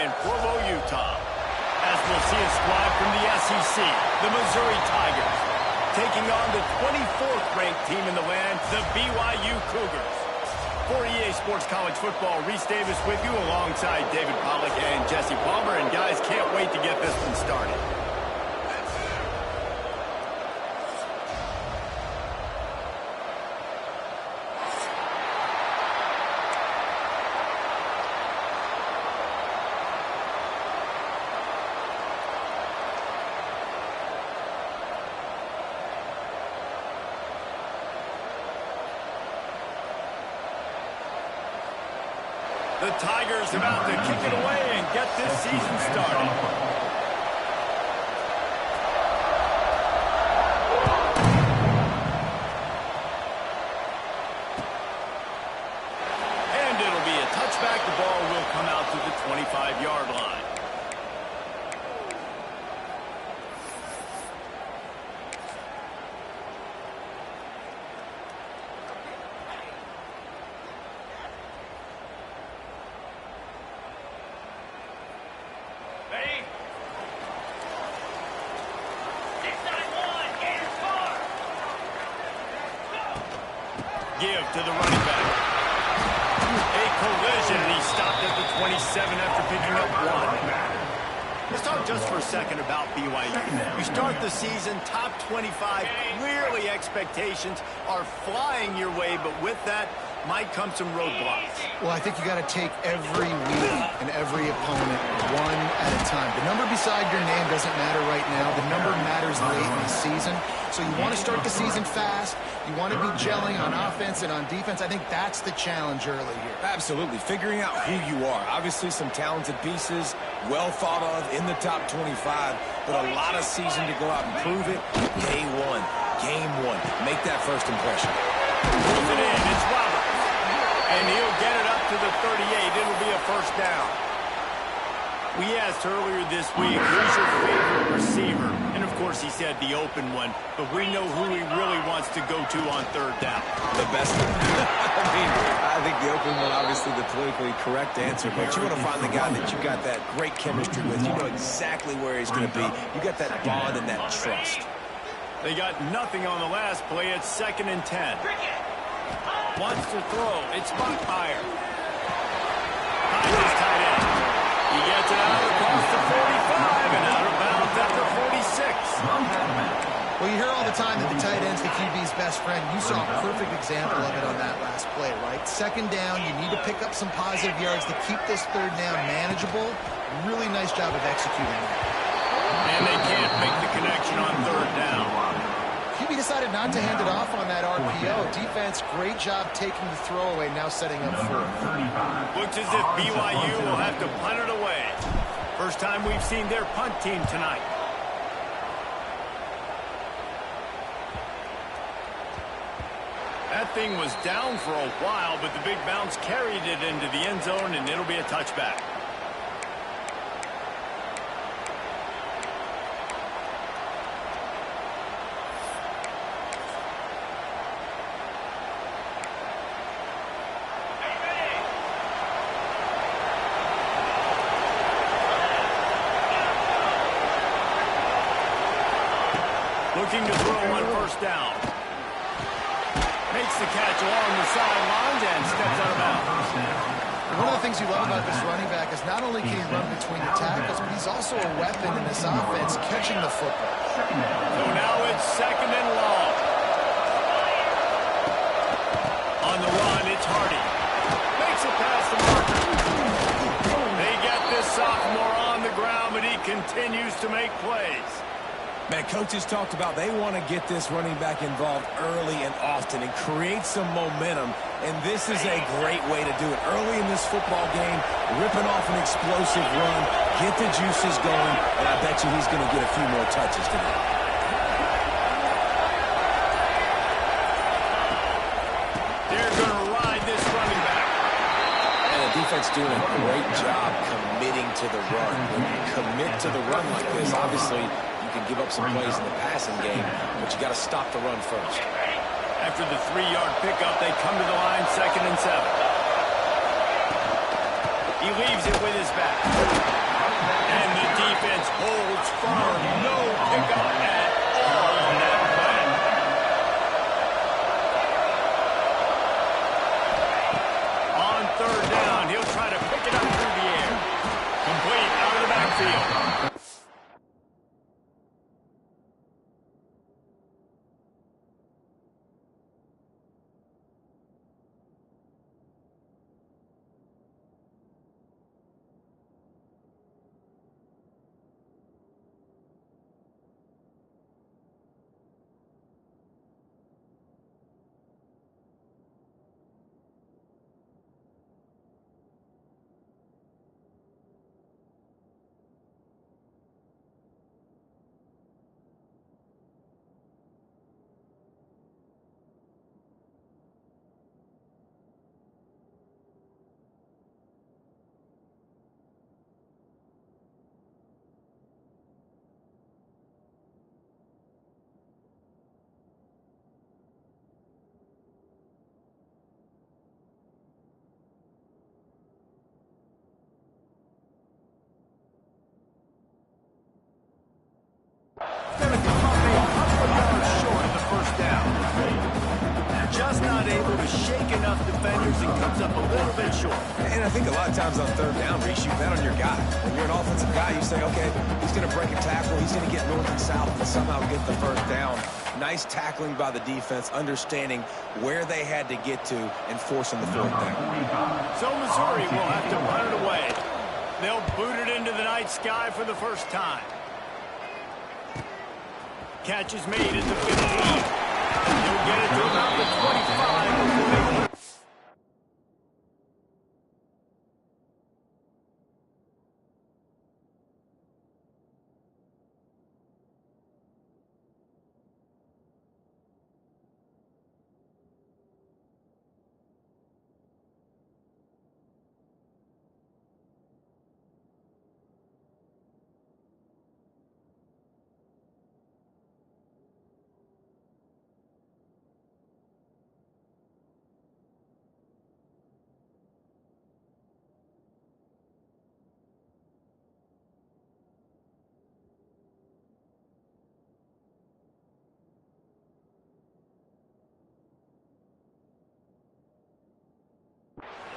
in Provo, Utah. As we'll see a squad from the SEC, the Missouri Tigers, taking on the 24th ranked team in the land, the BYU Cougars. For EA Sports College Football, Reese Davis with you alongside David Pollack and Jesse Palmer. And guys, can't wait to get this one started. The Tigers about to kick it away and get this season started. And it'll be a touchback. The ball will come out to the 25-yard line. Give to the running back. A collision, and he stopped at the 27 after picking up one. Let's talk just for a second about BYU. You start the season top 25. Clearly expectations are flying your way, but with that might come some roadblocks. Well, I think you got to take every week and every opponent one at a time. The number beside your name doesn't matter right now. The number matters late in the season. So you want to start the season fast. You want to be gelling on offense and on defense. I think that's the challenge early here. Absolutely. Figuring out who you are. Obviously some talented pieces, well thought of in the top 25, but a lot of season to go out and prove it. Day one, game one. Make that first impression. Pulls it in. It's Roberts. And he'll get it up to the 38. It'll be a first down. We asked earlier this week, who's your favorite receiver? And, of course, he said the open one. But we know who he really wants to go to on third down. The best one. I think the open one, obviously the politically correct answer. But you want to find the guy that you got that great chemistry with. You know exactly where he's going to be. You got that bond and that trust. They got nothing on the last play. It's 2nd and 10. Wants to throw. It's Buckmeyer. Tigers tight end. He gets it out across the 45 and out of bounds at the 46. Well, you hear all the time that the tight end's the QB's best friend. You saw a perfect example of it on that last play, right? 2nd down, you need to pick up some positive yards to keep this 3rd down manageable. Really nice job of executing that. And they can't make the connection on 3rd down. QB decided not to hand it off on that RPO. Defense, great job taking the throwaway, now setting up 4th. Looks as if BYU will have to punt it away. First time we've seen their punt team tonight. That thing was down for a while, but the big bounce carried it into the end zone, and it'll be a touchback. Looking to throw on 1st down. Makes the catch along the sidelines and steps out of bounds. One of the things you love about this running back is not only can he run between the tackles, but he's also a weapon in this offense, catching the football. So now it's 2nd and long. On the run, it's Hardy. Makes it past the marker. They get this sophomore on the ground, but he continues to make plays. Man, coaches talked about they want to get this running back involved early and often and create some momentum, and this is a great way to do it. Early in this football game, ripping off an explosive run, get the juices going, and I bet you he's going to get a few more touches today. They're going to ride this running back. And the defense doing a great job committing to the run. When you commit to the run like this, obviously you can give up some plays in the passing game, but you got to stop the run first. After the 3-yard pickup, they come to the line, 2nd and 7. He leaves it with his back. holds firm. No pickup at all on that play. On third down, he'll try to pick it up through the air. Complete out of the backfield. Just not able to shake enough defenders and comes up a little bit short. And I think a lot of times on third down, Reese, you bet on your guy. When you're an offensive guy, you say, okay, he's going to break a tackle, he's going to get north and south and somehow get the first down. Nice tackling by the defense, understanding where they had to get to and forcing the fourth down. So Missouri will have to run it away. They'll boot it into the night sky for the first time. Catch is made at the 15. He'll get it to about the 25.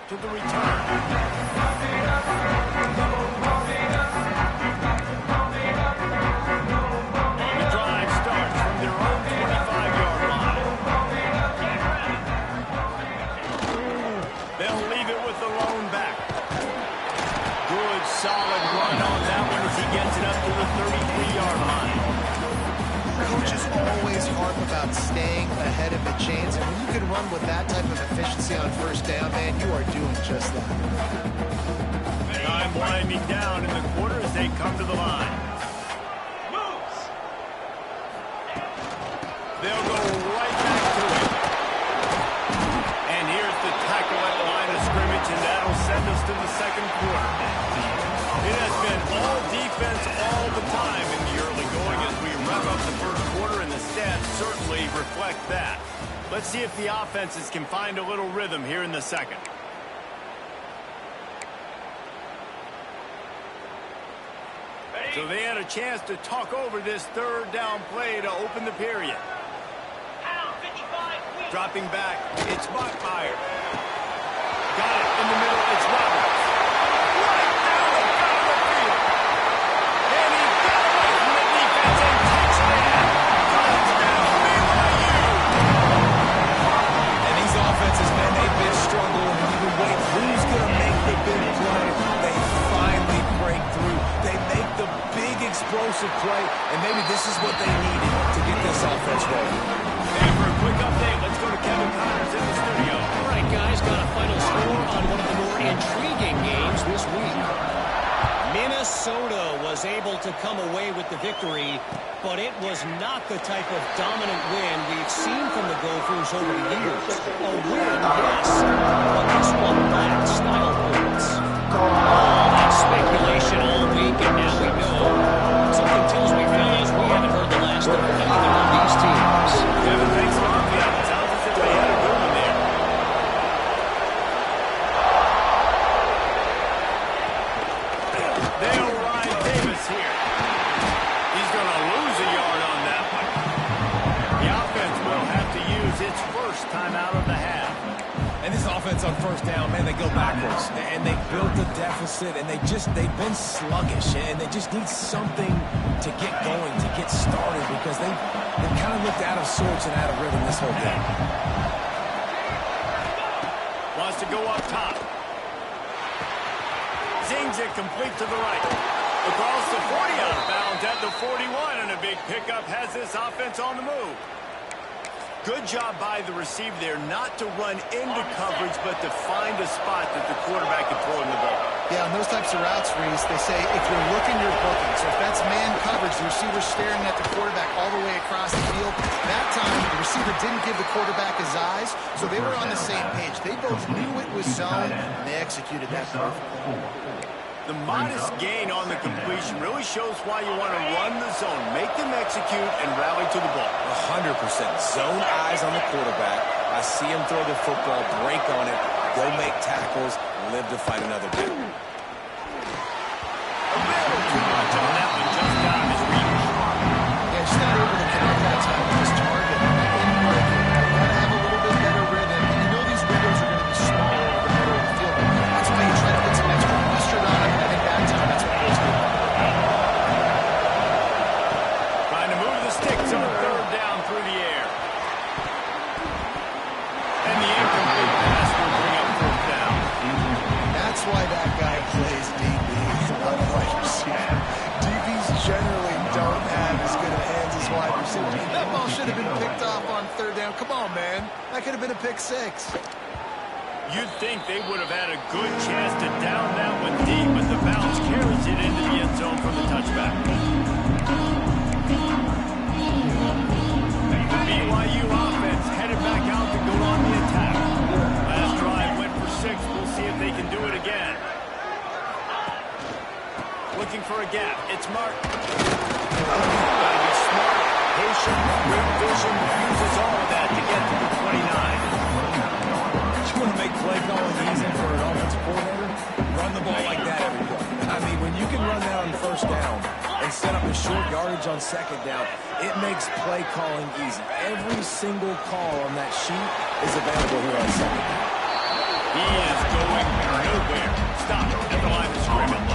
To the return. And the drive starts from their own 25-yard line. They'll leave it with the lone back. Good, solid run on that one as he gets it up to the 33-yard line. Coaches always harp about staying ahead of the chains, and when you can run with that type of efficiency on first down, man, you are doing just that. Time winding down in the quarter as they come to the line. They'll go right back to it. And here's the tackle at the line of scrimmage, and that'll send us to the second quarter. It has been all defense all the time in the early going as we wrap up the first quarter, and the stats certainly reflect that. Let's see if the offenses can find a little rhythm here in the second. So they had a chance to talk over this third down play to open the period. Dropping back, it's Bachmeier. Got it in the middle, it's Roberts. Right down the field. And he got away from the defense and touchdown. Touchdown, BYU. And these offenses, man, they've been struggling. And you can wait, who's going to make the big play? They finally break through. They make the big explosive play, and maybe this is what they needed to get this offense rolling. And for a quick update, let's go to Kevin Connors in the studio. All right, guys, got a final score on one of the more intriguing games this week. Minnesota was able to come away with the victory, but it was not the type of dominant win we've seen from the Gophers over the years. A win, yes, but this one lacked style points. All that speculation all week, and now we know. Something tells me, fellas, we haven't heard the last of either of these teams. Kevin, thanks a lot for that. It sounds as if they had a good one there. They'll ride Davis here. and they built a deficit, and they've been sluggish, and they just need something to get going, to get started, because they've kind of looked out of sorts and out of rhythm this whole game. Wants to go up top. Zings it complete to the right. Across the 40, out of bounds at the 41, and a big pickup has this offense on the move. Good job by the receiver there not to run into coverage, but to find a spot that the quarterback can throw in the ball. Yeah, on those types of routes, Reese, they say if you're looking, you're booking. So if that's man coverage, the receiver's staring at the quarterback all the way across the field. That time, the receiver didn't give the quarterback his eyes, so they were on the same page. They both knew it was zone, and they executed that perfectly. The modest gain on the completion really shows why you want to run the zone, make them execute, and rally to the ball. 100%. Zone eyes on the quarterback. I see him throw the football, break on it, go make tackles, live to fight another day. A little too much on that one, just got his reach. Yeah, just not able to connect that time with his target. Got to have a little bit better rhythm. And you know these windows are going to be small over the middle of the field. That's why you try to get some extra mustard on it. I think that time that's what goes good. Trying to move the sticks on third down through the air. And the incomplete pass will bring up fourth down. That's why that guy plays DB, not wide receiver. DBs generally don't have as good of hands as wide receivers. That ball should have been picked off on third down. Come on, man. That could have been a pick six. You'd think they would have had a good chance to down that one deep, but the bounce carries it into the end zone for the touchback. The BYU offense headed back out to go on the attack. Last drive went for 6. We'll see if they can do it again. Looking for a gap. It's Mark. Gotta be smart, patient, great vision, uses all of that to get to the 29. You want to make play calling easy for an offensive coordinator? Run the ball like that every play. I mean, when you can run that on first down and set up a short yardage on second down, it makes play calling easy. Every single call on that sheet is available here on second down. He is going nowhere. Stop at the line of scrimmage.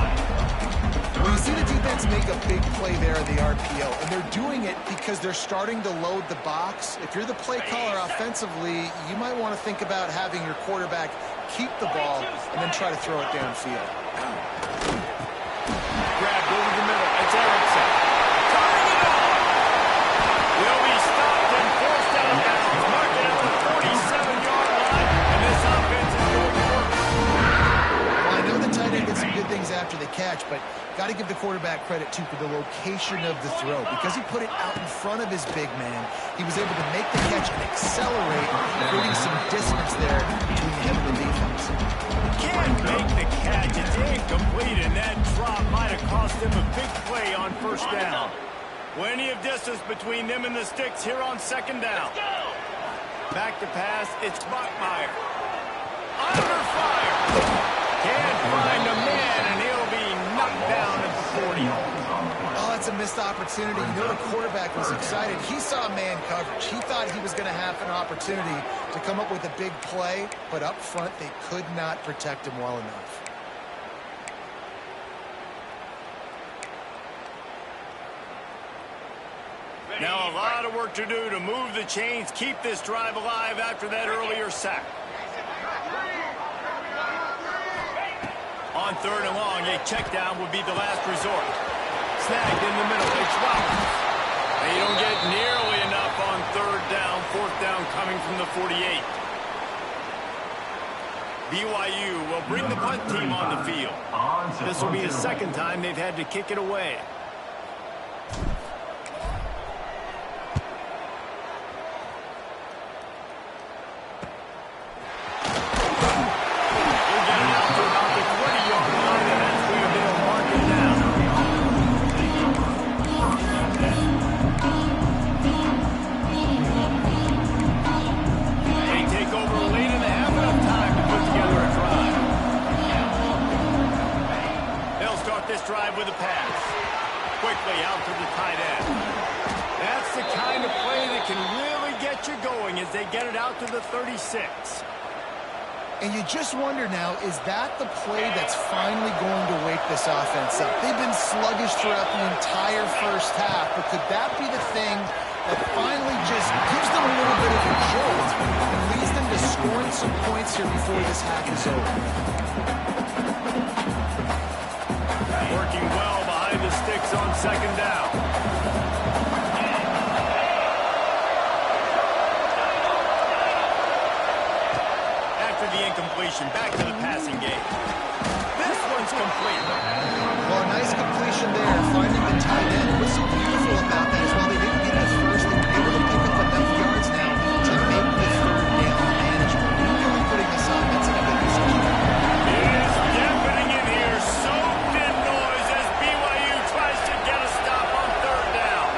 Well, you see the defense make a big play there in the RPO, and they're doing it because they're starting to load the box. If you're the play caller offensively, you might want to think about having your quarterback keep the ball and then try to throw it downfield. Grabbed over the middle. It's Erickson. Turning it off. Will be stopped and forced out of bounds. Marked at the 47-yard line, and this offense is going to work. Well, I know the tight end did some good things after the catch, but got to give the quarterback credit, too, for the location of the throw. Because he put it out in front of his big man, he was able to make the catch and accelerate, creating some distance there between him and the defense. Can't make the catch. It's incomplete, and that drop might have cost him a big play on first down. Plenty of distance between them and the sticks here on second down. Back to pass. It's Bachmeier. Under fire. Can't find a man, and he'll be knocked down at the 40. Oh, that's a missed opportunity. You know the quarterback was excited. He saw man coverage. He thought he was going to have an opportunity to come up with a big play, but up front they could not protect him well enough. Now a lot of work to do to move the chains, keep this drive alive after that earlier sack. On third and long, a check down would be the last resort. Snagged in the middle. It's Roberts. They don't get nearly enough on third down. Fourth down coming from the 48. BYU will bring the punt team on the field. This will be the second time they've had to kick it away. Drive with a pass. Quickly out to the tight end. That's the kind of play that can really get you going as they get it out to the 36. And you just wonder now, is that the play that's finally going to wake this offense up? They've been sluggish throughout the entire first half, but could that be the thing that finally just gives them a little bit of a jolt and leads them to scoring some points here before this half is over? Working well behind the sticks on second down. After the incompletion, back to the passing game. This one's complete. Well, a nice completion there, finding the tight end. What's so beautiful about that is while they didn't get the first, they were able to pick up enough yards now to make the third down manageable. Really putting this offense in a good position. It is deafening in here, soaked in noise as BYU tries to get a stop on third down.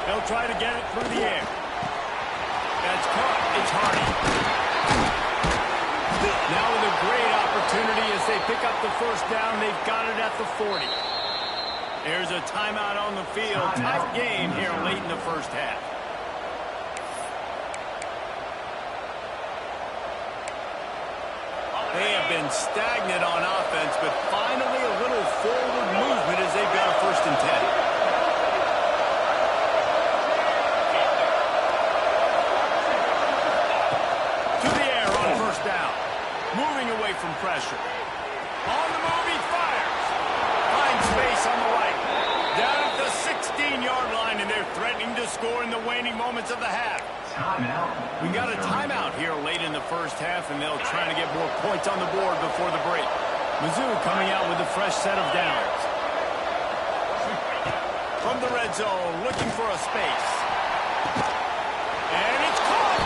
They'll try to get it through the air. That's caught. It's Hardy. Now with a great opportunity as they pick up the first down. They've got it at the 40. There's a timeout on the field. Tight game here late in the first half. They have been stagnant on offense, but finally a little forward movement as they've got a 1st and 10. Moving away from pressure. On the move, he fires. Finds space on the right. Down at the 16-yard line, and they're threatening to score in the waning moments of the half. We got a timeout here late in the first half, and they'll try to get more points on the board before the break. Mizzou coming out with a fresh set of downs. From the red zone, looking for a space. And it's caught!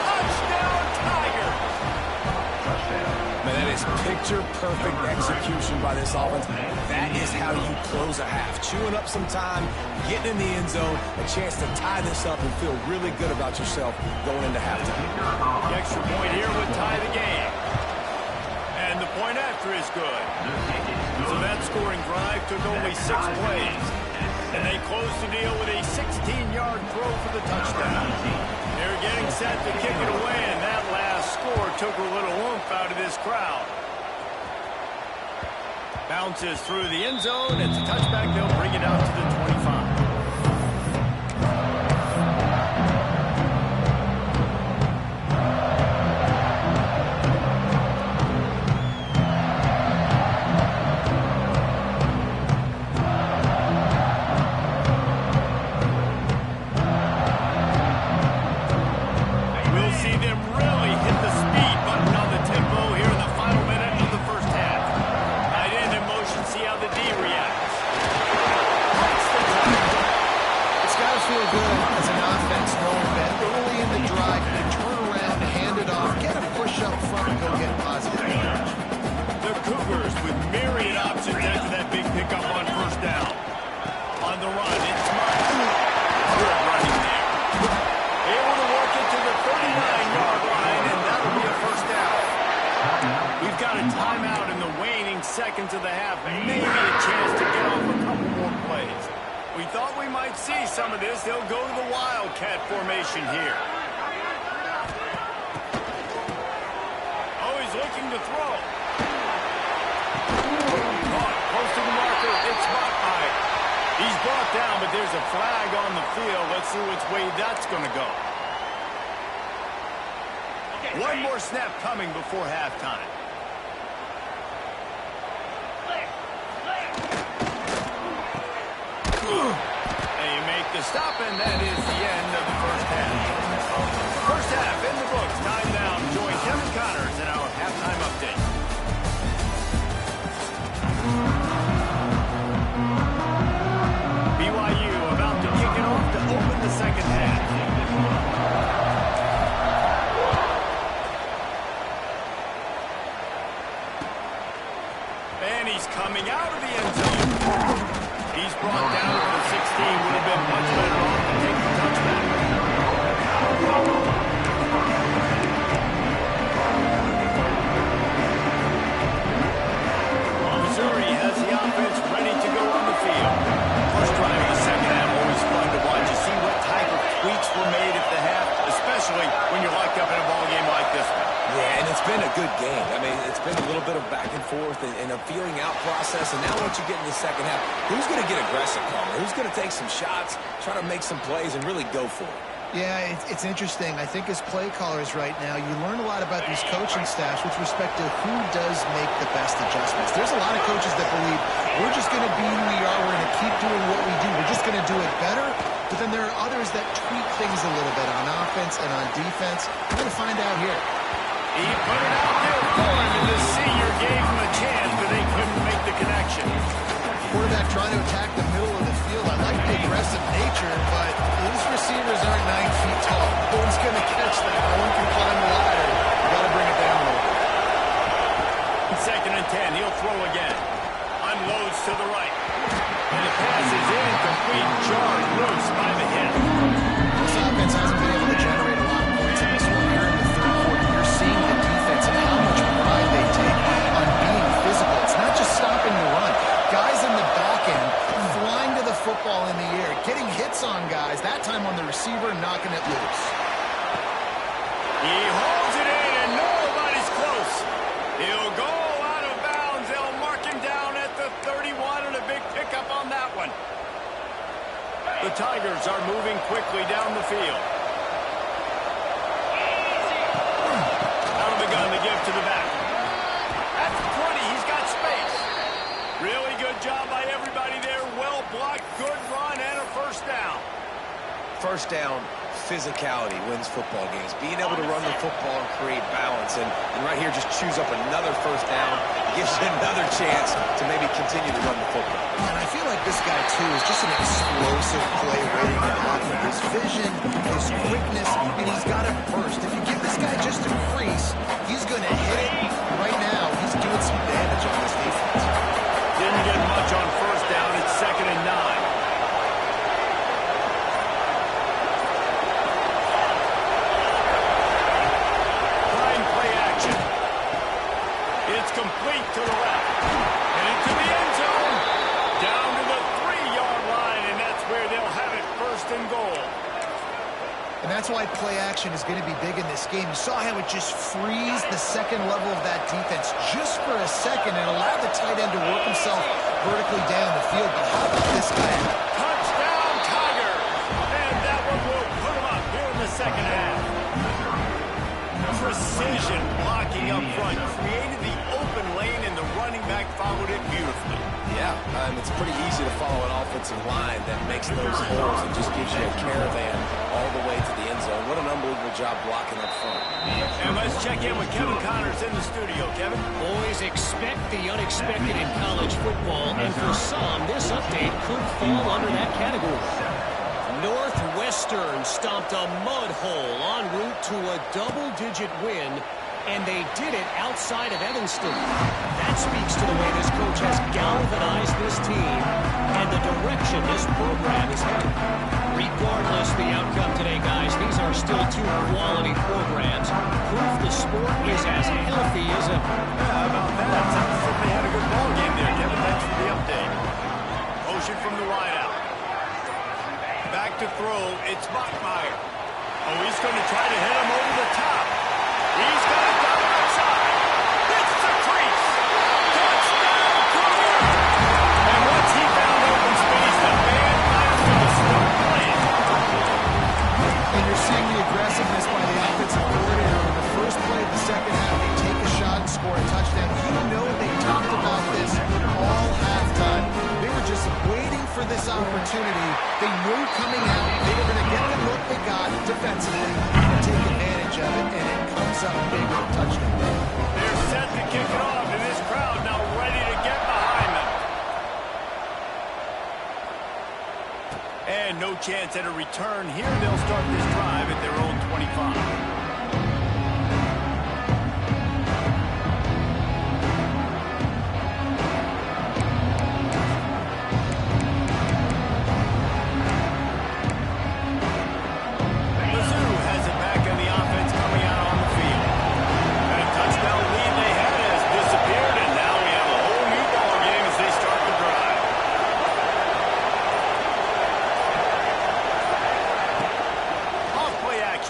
Touchdown, Tiger! Man, that is picture-perfect execution by this offense. That is how you close a half. Chewing up some time, getting in the end zone, a chance to tie this up and feel really good about yourself going into halftime. The extra point here would tie the game. And the point after is good. So that scoring drive took only 6 plays. And they closed the deal with a 16-yard throw for the touchdown. They're getting set to kick it away, and that last score took a little oomph out of this crowd. Bounces through the end zone. It's a touchback. They'll bring it out to the 25. Seconds of the half, maybe a chance to get off a couple more plays. We thought we might see some of this. They'll go to the Wildcat formation here. Oh, he's looking to throw. Caught close to the marker. It's Botmeyer. He's brought down, but there's a flag on the field. Let's see which way that's going to go. One more snap coming before halftime. They make the stop, and that is the end of the first half. First half in the books. Time now to join Kevin Connors in our halftime update. BYU about to kick it off to open the second half. And he's coming out of the end zone. He's brought down to the 16. Would have been much better off to take the touchback. Missouri has the offense ready to go on the field. First drive of the second half always were made at the half, especially when you're locked up in a ball game like this one. Yeah, and it's been a good game. I mean, it's been a little bit of back and forth and a feeling out process. And now once you get in the second half, who's going to get aggressive, Carter? Who's going to take some shots, try to make some plays, and really go for it? Yeah, it's interesting. I think as play callers right now, you learn a lot about these coaching staffs with respect to who does make the best adjustments. There's a lot of coaches that believe we're just going to be who we are. We're going to keep doing what we do. We're just going to do it better. But then there are others that tweak things a little bit on offense and on defense. We're going to find out here. He put it out there for him, and the senior gave him a chance, but they couldn't make the connection. Quarterback trying to attack the middle of the field. I like the aggressive nature, but these receivers aren't 9 feet tall. No one's going to catch that. No one can climb the ladder. You got to bring it down a little bit. 2nd and 10. He'll throw again. Unloads to the right. And the pass is incomplete. Jarred loose by the hit. This offense hasn't been able to generate a lot of points in this one. Here in the third quarter, you're seeing the defense and how much pride they take on being physical. It's not just stopping the run. Guys in the back end flying to the football in the air, getting hits on guys, that time on the receiver, knocking it loose. He holds it in, and nobody's close. He'll go out of bounds. They'll mark him down at the 31, and a big pickup on that one. The Tigers are moving quickly down the field. Out of the gun, the give to the back. At the 20, he's got space. Really good job by everybody there. Well blocked, good run, and a first down. First down, physicality wins football games. Being able to run the football and create balance. And right here, just choose up another first down. Gives you another chance to maybe continue to run the football. And I feel like this guy, too, is just an explosive play waiting to happen. His vision, his quickness, and he's got a burst. If you give this guy just a crease, he's going to hit it. Right now, he's doing some damage on this defense. Didn't get much on first down. It's 2nd and 9. Prime play action. It's complete to the left. And into the end zone. Down to the 3-yard line, and that's where they'll have it 1st and goal. And that's why play action is going to be big in this game. You saw how it just frees the second level of that defense just for a second and allowed the tight end to work himself vertically down the field. But how about this guy? Touchdown, Tigers! And that one will put them up here in the second half. Precision blocking up front. Created the open lane, and the running back followed it beautifully. Yeah, it's pretty easy to follow an offensive line that makes those holes and just gives you a caravan all the way to the end zone. What an unbelievable job blocking up front. And let's check in with Kevin Connors in the studio. Kevin? Boys, expect the unexpected in college football, and for some, this update could fall under that category. Northwestern stomped a mud hole en route to a double-digit win, and they did it outside of Evanston. That speaks to the way this coach has galvanized this team and the direction this program is headed. Regardless the outcome today, guys, these are still 2 quality programs. Proof the sport is as healthy as ever. Yeah, how about that? Sounds like they had a good ball game there, Kevin. Thanks for the update. Motion from the wide out. Back to throw. It's Bachmeier. Oh, he's going to try to hit him over the top. He's got it down the side. It's the crease. Touchdown, Cougar. And once he found open space, the man might as well stop playing. And you're seeing the aggressiveness by the offensive coordinator on the first play of the second half. They take a shot and score a touchdown. You know they talked about this all halftime. They were just waiting for this opportunity. They knew coming out they were going to get the look they got defensively and take advantage of it, and it comes up big with a touchdown. They're set to kick it off, and this crowd now ready to get behind them. And no chance at a return here. They'll start this drive at their own 25.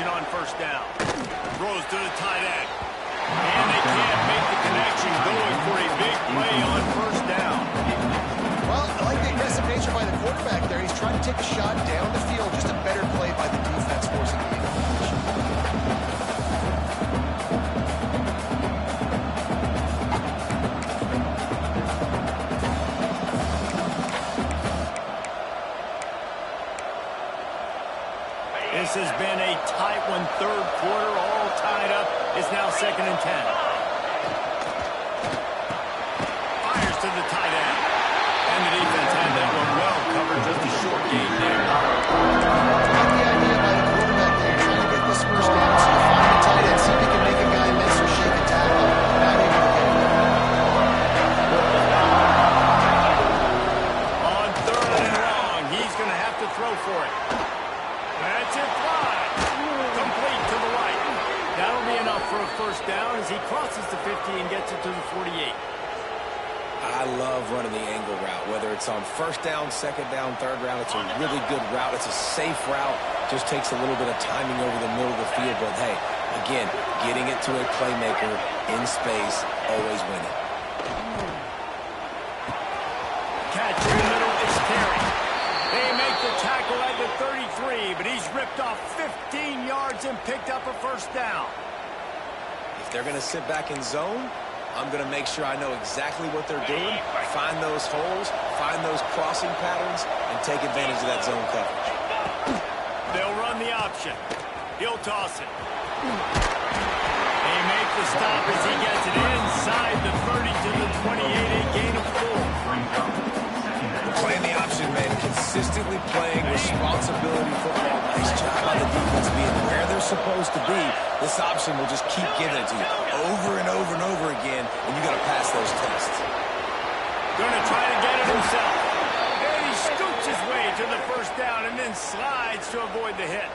separation on first down. Throws to the tight end. And they can't make the connection, going for a big play on first down. Well, I like the aggressive nature by the quarterback there. He's trying to take a shot down the field. Just a better play by the defense forcing the incompletion. This has been a tight one, third quarter, all tied up. It's now 2nd and 10. Fires to the tight end. And the defense had that one well covered, just a short gain there. I like the idea by the quarterback there, trying to get this first down, so you find the tight end, see if he can make a guy miss or shake a tackle. Not able to get it. On 3rd and long, he's going to have to throw for it. That's it, fly. Complete to the right. That'll be enough for a first down as he crosses the 50 and gets it to the 48. I love running the angle route, whether it's on first down, second down, third round. It's a really good route. It's a safe route. Just takes a little bit of timing over the middle of the field. But, hey, again, getting it to a playmaker in space, always winning. Catch in the middle is Terry. They make the tackle at the 33, but he's ripped off 15 yards and picked up a first down. If they're going to sit back in zone, I'm going to make sure I know exactly what they're doing, find those holes, find those crossing patterns, and take advantage of that zone coverage. They'll run the option. He'll toss it. They make the stop as he gets it inside the 30 to the 28, a gain of 4. Playing the option, man, consistently playing responsibility football. Nice job by the defense being where they're supposed to be. This option will just keep giving it to you over and over and over again, and you got to pass those tests. Going to try to get it himself. And he scoots his way to the first down and then slides to avoid the hit.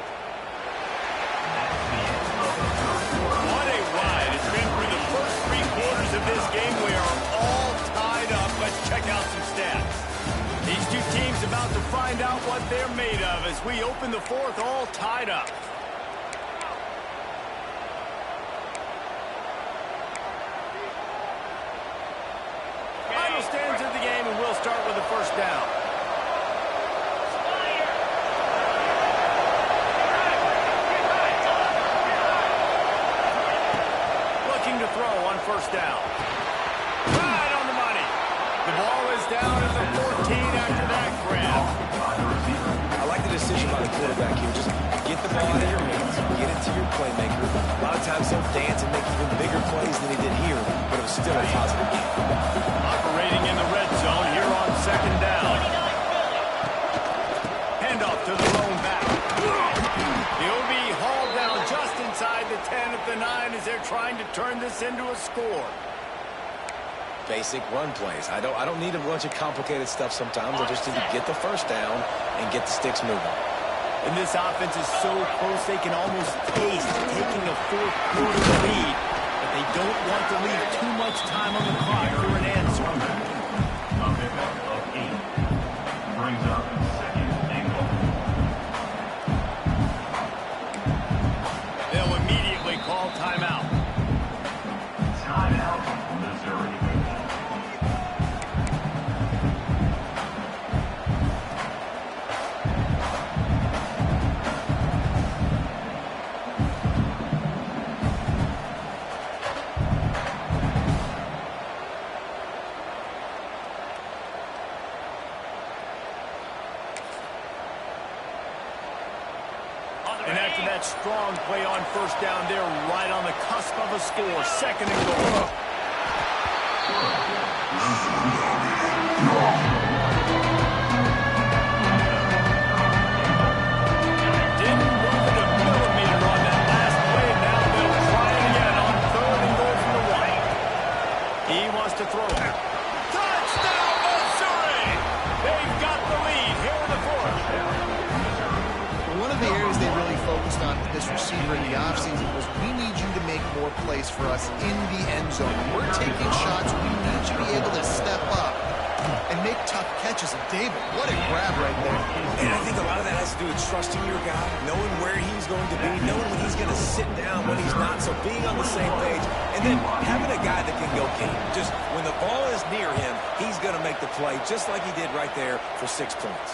What a ride. It's been through the first 3 quarters of this game. We are all tied up. Let's check out some stats. These two teams about to find out what they're made of as we open the 4th all tied up. Final stands of the game, and we'll start with the first down. Looking to throw on first down. Right on the money. The ball is down at the 14 after that grab. I like the decision by the quarterback here. Just get the ball out of your hands, get it to your playmaker. A lot of times he'll dance and make even bigger plays than he did here, but it was still a positive game. Operating in the red zone here on 2nd down. Handoff to the lone back. He'll be hauled down just inside the 10 at the 9 as they're trying to turn this into a score. Basic run plays. I don't need a bunch of complicated stuff sometimes. I just need to get the first down and get the sticks moving. And this offense is so close they can almost taste taking a 4th quarter lead. But they don't want to leave too much time on the clock for an answer. A pickup of 8 brings up 2nd and goal. They'll immediately call timeout. Timeout, Missouri. And after that strong play on first down, they're right on the cusp of a score. 2nd and goal. Didn't move it a millimeter on that last play. Now they'll try it again on 3rd and goal from the 1. He wants to throw it. Touchdown, Missouri! They've got the lead here in the 4th. One of the areas they really focused on with this receiver in the offseason was we need you to make more plays for us in the end zone. When we're taking shots, we need you to be able to step up and make tough catches. And David, what a grab right there. And I think a lot of that has to do with trusting your guy, knowing where he's going to be, knowing when he sit down when he's not, so being on the same page, and then having a guy that can go get him. Just when the ball is near him, he's going to make the play, just like he did right there for 6 points.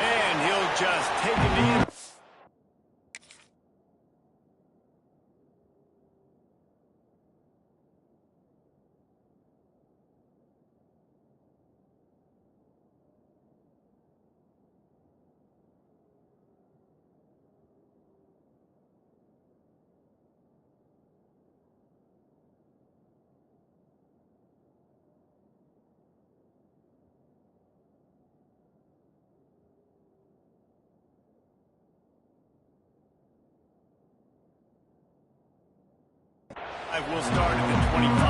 And he'll just take it in. We'll start at the 25.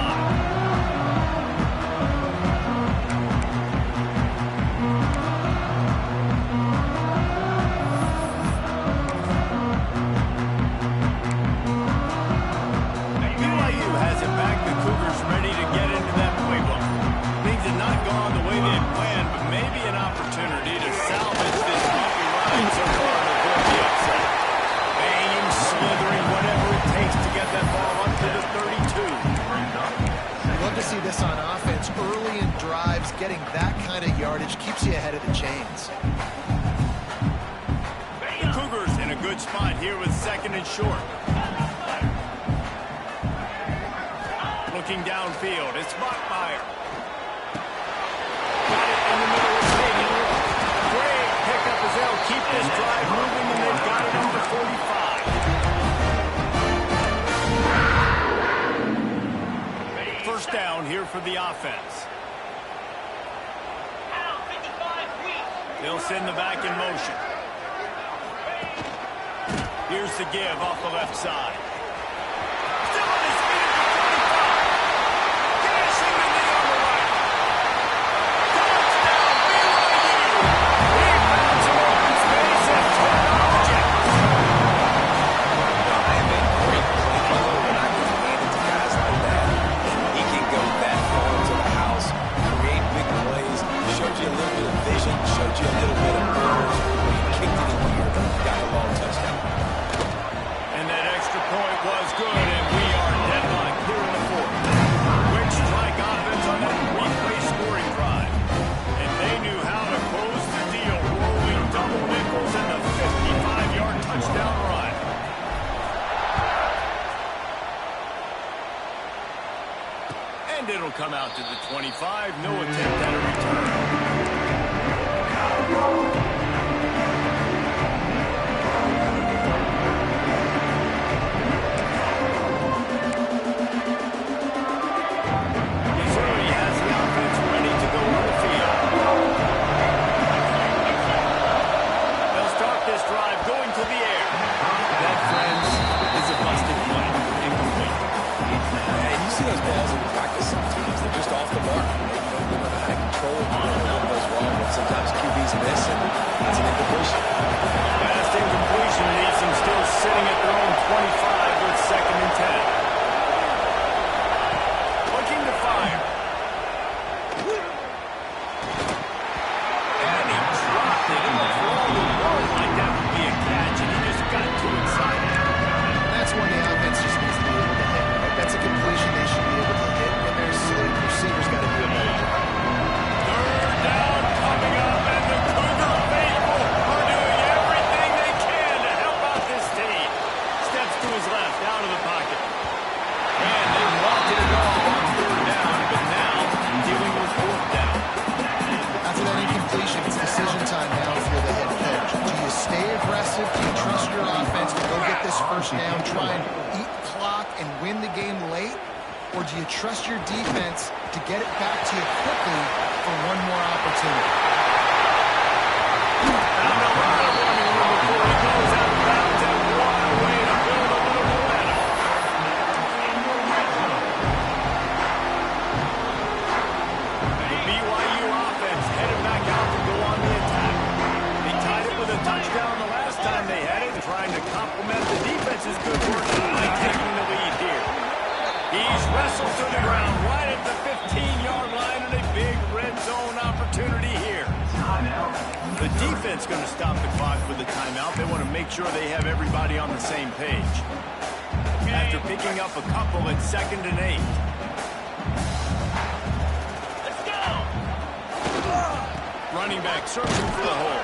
BYU has it back. The Cougars ready to get into that playbook. Things have not gone the way they had planned, but maybe an opportunity to salvage this bumpy ride so far to avoid the upset. Banging, slithering, whatever it takes to get that ball up to the 32. I'd love to see this on offense. Early in drives, getting that kind of yardage keeps you ahead of the chains. The Cougars in a good spot here with 2nd and short. Looking downfield, it's Bachmeier. Got it in the middle of the stadium. Great pickup as they'll keep this drive moving, and they've got it up to 45. First down here for the offense. They'll send the back in motion. Here's the give off the left side. Still on his feet at the 25. Dashing the knee on the right. Touchdown, BYU. He found some open space and turned on the Jets. I have been great playing when I get handed to guys like that. He can go that far into the house, create big plays, showed you a little bit of vision, showed you a little bit of nerve. He kicked it in here, got a long touchdown. And that extra point was good, and we are deadlocked here in the 4th. Quick strike offense on that three-play scoring drive. And they knew how to close the deal, rolling double nickels and the 55-yard touchdown run. And it'll come out to the 25. No attempt at a return. Missouri has the offense ready to go on the field. They'll start this drive going to the air. That, friends, is a busted play. Incomplete. And you see those balls in practice sometimes. They're just off the mark. They don't know how to control it. They don't know what goes wrong. But sometimes QBs miss, and it's an incompletion. Fast incompletion leaves them still sitting at their own 25 with 2nd and 10. Looking to fire. And he dropped it in the floor. The world like that would be a catch, and he just got too excited. That's when the offense just needs to be able to hit. Right? That's a completion they should be able to hit, and their receivers got to do a better job. 3rd down coming up, and the Cougar faithful are doing everything they can to help out this team. Steps to his left, out of the pocket. And they wanted it all on 3rd down, but now dealing with 4th down. After that incompletion, it's decision time now if you're the head coach. Do you stay aggressive? Do you trust your offense to go get this 1st down, try and eat clock and win the game late? Or do you trust your defense to get it back to you quickly for one more opportunity? Found a lot of running room before he goes out of bounds, and what a way to build a little momentum. The BYU offense headed back out to go on the attack. They tied it with a touchdown the last time they had it, trying to complement the defense's good work by taking the lead here. He's wrestled to the ground right at the 15-yard line, and a big red zone opportunity here. The defense defense going to stop the clock with the timeout. They want to make sure they have everybody on the same page. After picking up a couple at 2nd and 8. Let's go! Running back searching for the hole.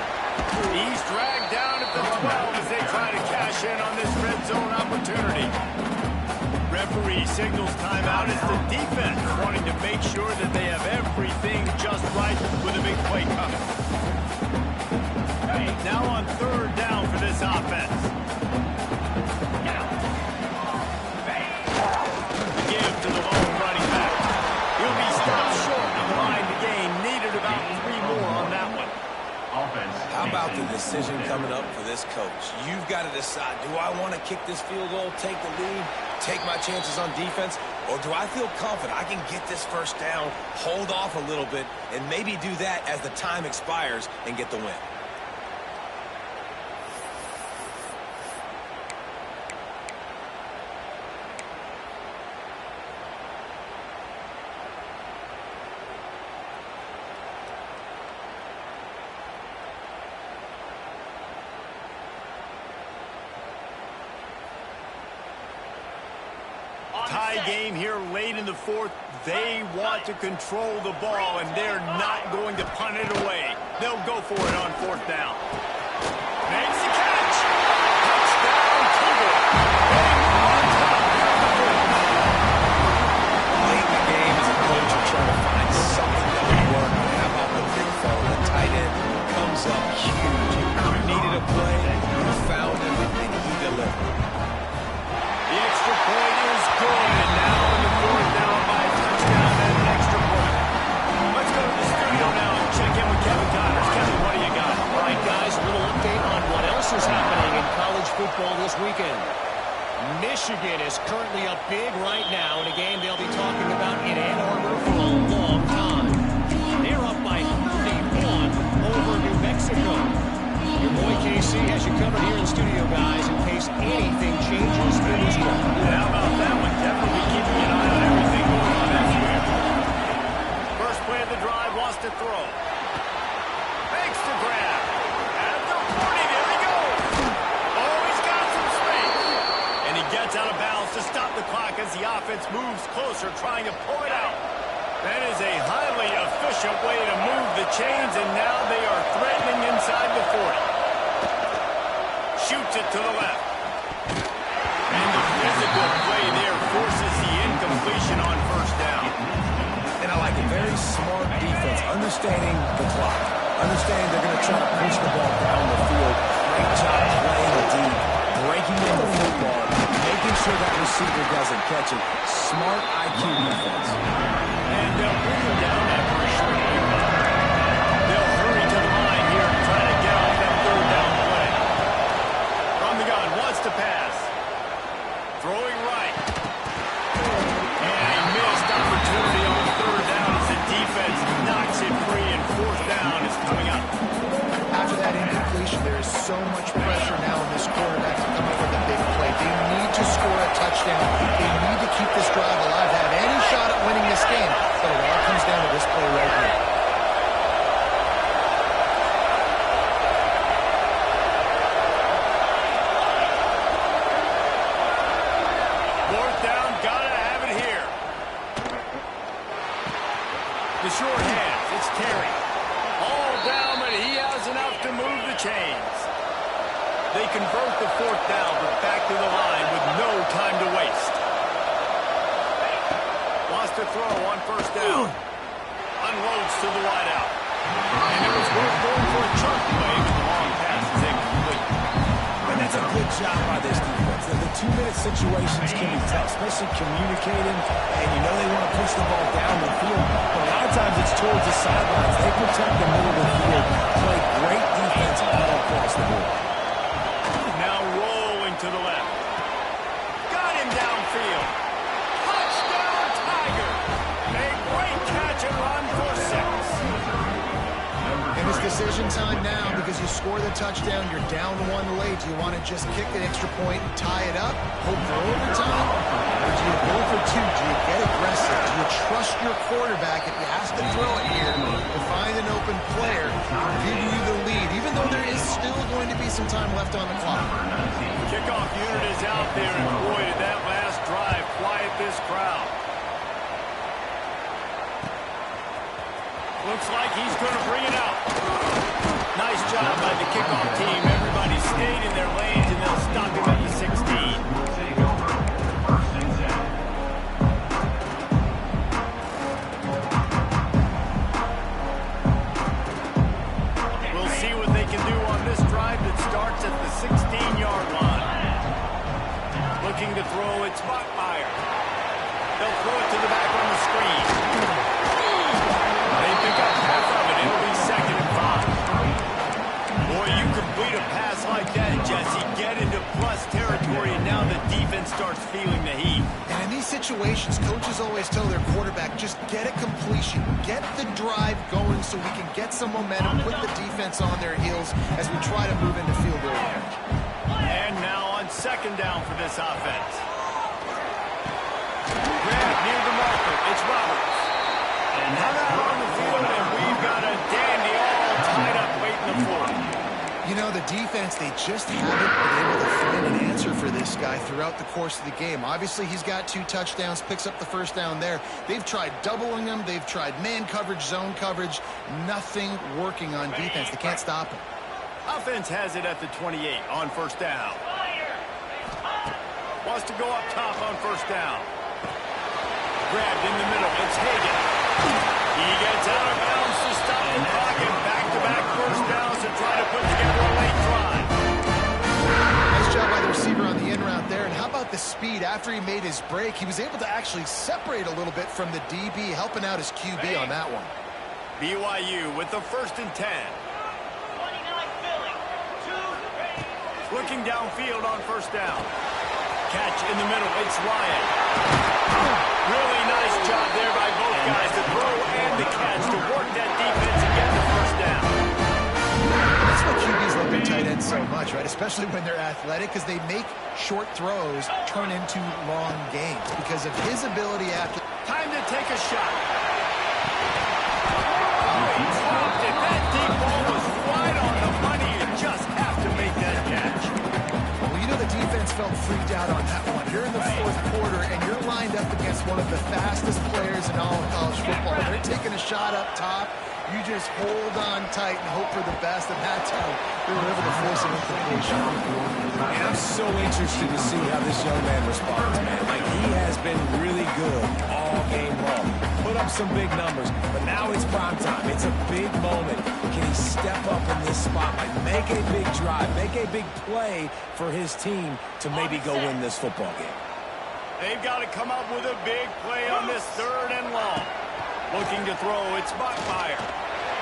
He's dragged down at the 12 as they try to cash in on this red zone opportunity. Referee signals timeout as the defense wanting to make sure that they have everything just right with a big play coming. Now on 3rd down for this offense. The give to the lone running back. He'll be stopped short of the line to gain. Needed about 3 more on that one. How about the decision coming up for this coach? You've got to decide, do I want to kick this field goal, take the lead, take my chances on defense, or do I feel confident I can get this 1st down, hold off a little bit, and maybe do that as the time expires and get the win? Tie game here late in the 4th. They want to control the ball, and they're not going to punt it away. They'll go for it on 4th down. Makes the catch. Touchdown, Cougar. Late in the game as a coach, you're trying to find something that will work. How about the big fella? The tight end comes up huge. You needed a play, you found him, and he delivered. The extra point is good, and now in the 4th down by a touchdown and an extra point. Let's go to the studio now and check in with Kevin Connors. Kevin, what do you got? All right, guys, a little update on what else is happening in college football this weekend. Michigan is currently up big right now in a game they'll be talking about in Ann Arbor for a long time. They're up by 31 over New Mexico. Your boy KC has you covered here in studio, guys, in case anything changes in this one. How about that one? Definitely keeping an eye on everything going on elsewhere. First play of the drive, wants to throw. Makes the grab. At the 40, there he goes. Oh, he's got some space. And he gets out of bounds to stop the clock as the offense moves closer, trying to pull it out. That is a highly efficient way to move the chains, and now they are threatening inside the 40. Shoots it to the left. And the physical play there forces the incompletion on 1st down. And I like a very smart defense, understanding the clock, understanding they're going to try to push the ball down the field. Great job playing the deep, breaking in the football, making sure that receiver doesn't catch it. Smart IQ defense. And they'll bring him down after a short field. They'll hurry to the line here and try to get off that 3rd down play. From the gun, wants to pass. Throwing right. And a missed opportunity on 3rd down as the defense knocks it free, and 4th down is coming up. After that incompletion, there is so much pressure now on this quarterback to come up with a big play. They need to score a touchdown. They need to keep this drive alive, have any shot at winning this game. But it all comes down to this play right here. The short hands, it's Terry. All down, but he has enough to move the chains. They convert the 4th down, but back to the line with no time to waste. Wants to throw on 1st down. Unloads to the wideout. And it was worth going for a chunk play, but the long pass is incomplete. And that's a good job by this defense. The 2-minute situations can be tough, especially communicating, and you know they want to push the ball down the field. But a lot of times it's towards the sidelines. They protect the middle of the field, play great defense all across the board. Now rolling to the left. Got him downfield. Touchdown, Tiger. A great catch and run for 6. And it's decision time now because you score the touchdown, you're down one late. Do you want to just kick an extra point and tie it up, hope for overtime? Or do you go for two? Do you get aggressive? Do you trust your quarterback if he has to throw it here to find an open player and give you the lead, even though there is still going to be some time left on the clock? Kickoff unit is out there, and boy, did that last drive quiet this crowd. Looks like he's going to bring it out. Nice job by the kickoff team. Everybody stayed in their lanes, and they'll stop him at the 16. We'll see what they can do on this drive that starts at the 16-yard line. Looking to throw, it's Bachmeier. They'll throw it to the back on the screen. They pick up half of it. It'll be 2nd and 5. Boy, you complete a pass like that, Jesse, get into plus territory, and now the defense starts feeling the heat. And in these situations, coaches always tell their quarterback, just get a completion, get the drive going so we can get some momentum, put the defense on their heels as we try to move into field goal range. And now on 2nd down for this offense. Grab near the marker. It's Roberts. And now out on the field, and we've got a dandy all tied up late in the fourth. You know, the defense, they just haven't been able to find an answer for this guy throughout the course of the game. Obviously, he's got 2 touchdowns, picks up the 1st down there. They've tried doubling him. They've tried man coverage, zone coverage. Nothing working on defense. They can't stop him. Offense has it at the 28 on 1st down. Wants to go up top on 1st down. Grabbed in the middle. It's Hagan. He gets out of bounds to stop the clock, and back-to-back 1st downs to try to put together a late drive. Nice job by the receiver on the in route there. And how about the speed? After he made his break, he was able to actually separate a little bit from the DB, helping out his QB on that one. BYU with the 1st and 10. Looking downfield on 1st down. Catch in the middle. It's Ryan. Really nice job there by both guys, the throw and the catch, to work that defense and get the 1st down. That's what QBs love their tight ends so much, right? Especially when they're athletic, because they make short throws turn into long games because of his ability after. Time to take a shot. He dropped it. That deep ball was right on the money. You just have to make that catch. Well, you know the defense felt freaked out on that one. You're in the 4th quarter, and you're lined up against one of the fastest players in all of college football. They're taking a shot up top. You just hold on tight and hope for the best, and that's how they were able to force an incompletion. And I'm so interested to see how this young man responds, man. Like, he has been really good all game long. Put up some big numbers, but now it's prime time. It's a big moment. Can he step up in this spotlight, make a big drive, make a big play for his team to maybe go win this football game? They've got to come up with a big play on this 3rd and long. Looking to throw, it's Bachmeier.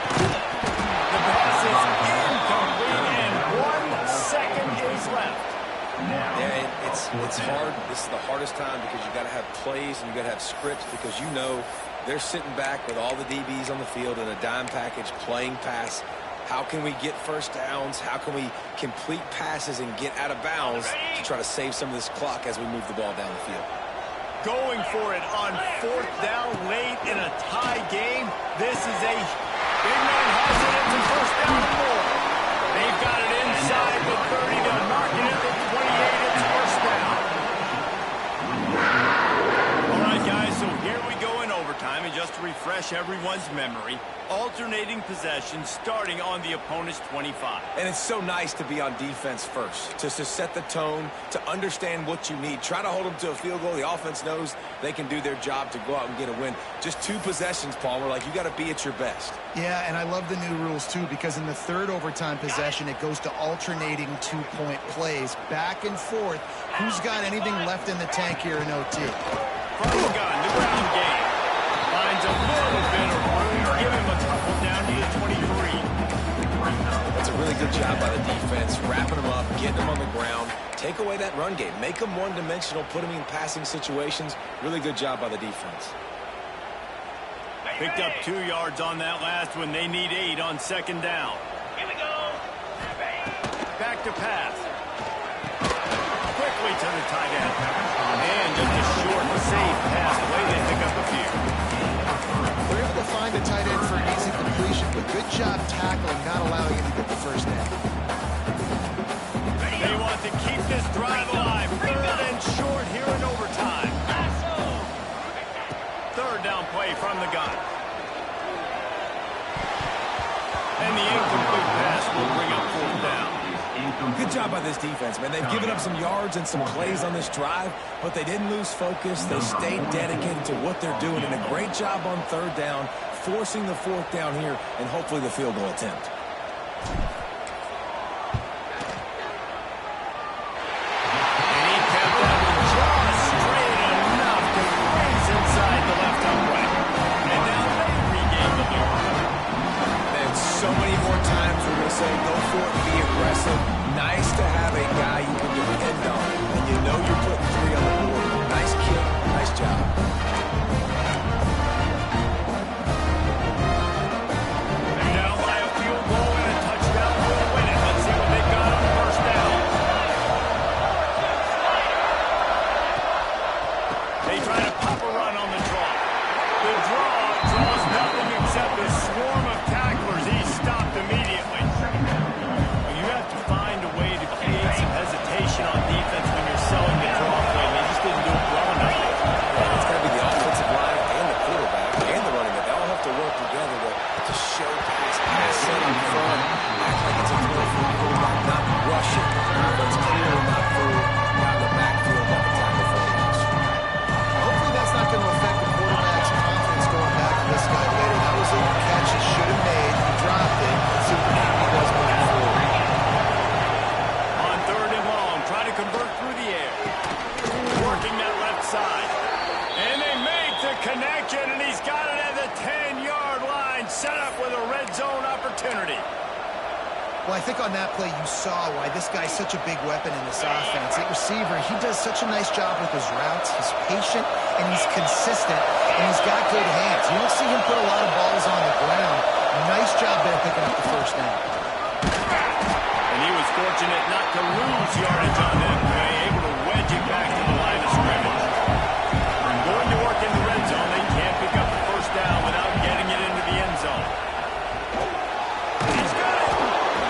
The pass is incomplete, and 1 second is left. Yeah, it's hard. This is the hardest time because you got to have plays and you got to have scripts, because you know they're sitting back with all the DBs on the field in a dime package playing pass. How can we get 1st downs? How can we complete passes and get out of bounds to try to save some of this clock as we move the ball down the field? Going for it on 4th down late in a tie game. This is a big man has it into 1st down and more. They've got it inside the 30 to mark it at the 28. It's 1st down. All right, guys, so here we go in overtime. And just to refresh everyone's memory, alternating possessions starting on the opponent's 25. And it's so nice to be on defense first, just to set the tone, to understand what you need. Try to hold them to a field goal. The offense knows they can do their job to go out and get a win. Just 2 possessions, Palmer. Like, you got to be at your best. Yeah, and I love the new rules, too, because in the 3rd overtime possession, it goes to alternating 2-point plays, back and forth. Who's got anything left in the tank here in OT? From the gun, the ground game. Finds a little bit of room. Give him a couple down to the 23. That's a really good job by the defense, wrapping them up, getting them on the ground. Take away that run game. Make them one-dimensional, put them in passing situations. Really good job by the defense. Picked up 2 yards on that last one. They need 8 on 2nd down. Here we go. back to pass. Quickly to the tight end. And just a short, safe pass away. They pick up a few. They're able to find a tight end for an easy completion, but good job tackling, not allowing him to get the first down. They want to keep this drive alive. Third and short here in overtime. Third down play from the gun. And the incomplete pass will bring up fourth down. Good job by this defense, man. They've given up some yards and some plays on this drive, but they didn't lose focus. They stayed dedicated to what they're doing, and a great job on third down, forcing the fourth down here, and hopefully the field goal attempt. And he kept that one just straight enough to raise inside the left upright. And now they regain the lead. And so many more times we're going to say go for it, be aggressive. Nice to have a guy you can depend on, and you know you're putting three on the board. Nice kick, nice job. They're down by a field goal and a touchdown will win it. Let's see what they've got on first down. They try to pop a run on the draw. The draw draws nothing except a swarm of tacklers. He's stopped immediately. You have to find a way to create some hesitation on defense when you're selling the draw play. They just didn't do it well enough. Yeah, it's got to be the offensive line and the quarterback and the running back. They all have to work together to show pass set in front, act like it's a throw for the quarterback, not rush it. Defense clearly not through, not in the backfield, not the tackle for the loss. Hopefully that's not going to affect the quarterback's confidence going back to this guy later. That was a catch he should have made. He dropped it. Let's see what the QB does moving forward. On third and long, try to convert through the air. Working that left side. And they make the connection, and he's got it at the 10-yard line, set up with a red zone opportunity. Well, I think on that play you saw why this guy's such a big weapon in this offense. At receiver, he does such a nice job with his routes. He's patient, and he's consistent, and he's got good hands. You don't see him put a lot of balls on the ground. Nice job there picking up the first down. And he was fortunate not to lose yardage on that play, able to wedge it back to the line of scrimmage. Going to work in the red zone, they can't pick up the first down without getting it into the end zone. He's got it.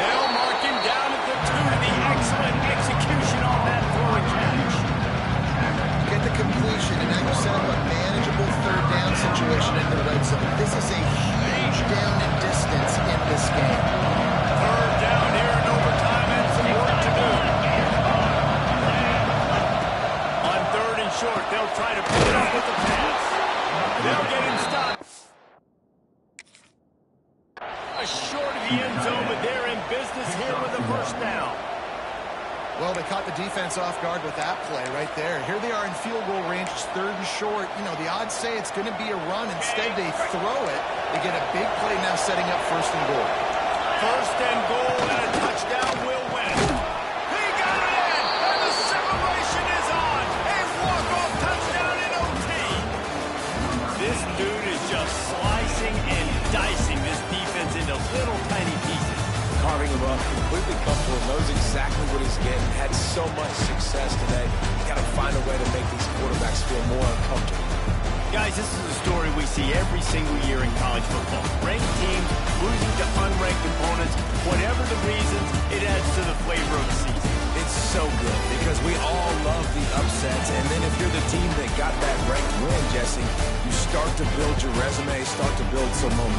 They'll mark him down at the 2 to the excellent execution on that throw and catch. Get the completion, and now you set up a manageable third down situation in the red zone. This is a huge down in distance in this game. Third down here in overtime and some work to do. On third and short, they'll try to put it up with the pass. They'll get him stopped. Short of the end zone, but they're in business here with a first down. Well, they caught the defense off guard with that play right there. Here they are in field goal range. It's third and short. You know, the odds say it's going to be a run. Instead, they throw it. They get a big play now setting up first and goal. First and goal and a touchdown will win it. He got it in, and the celebration is on. A walk-off touchdown in OT. This dude is just slicing and dicing this defense into little tiny pieces. Carving him up, completely comfortable, knows exactly what he's getting, had so much success today. Got to find a way to make these quarterbacks feel more uncomfortable. Guys, this is a story we see every single year in college football. Ranked teams losing to unranked opponents. Whatever the reasons, it adds to the flavor of the season. It's so good because we all love the upsets, and then if you're the team that got that ranked win, Jesse, you start to build your resume, start to build some momentum.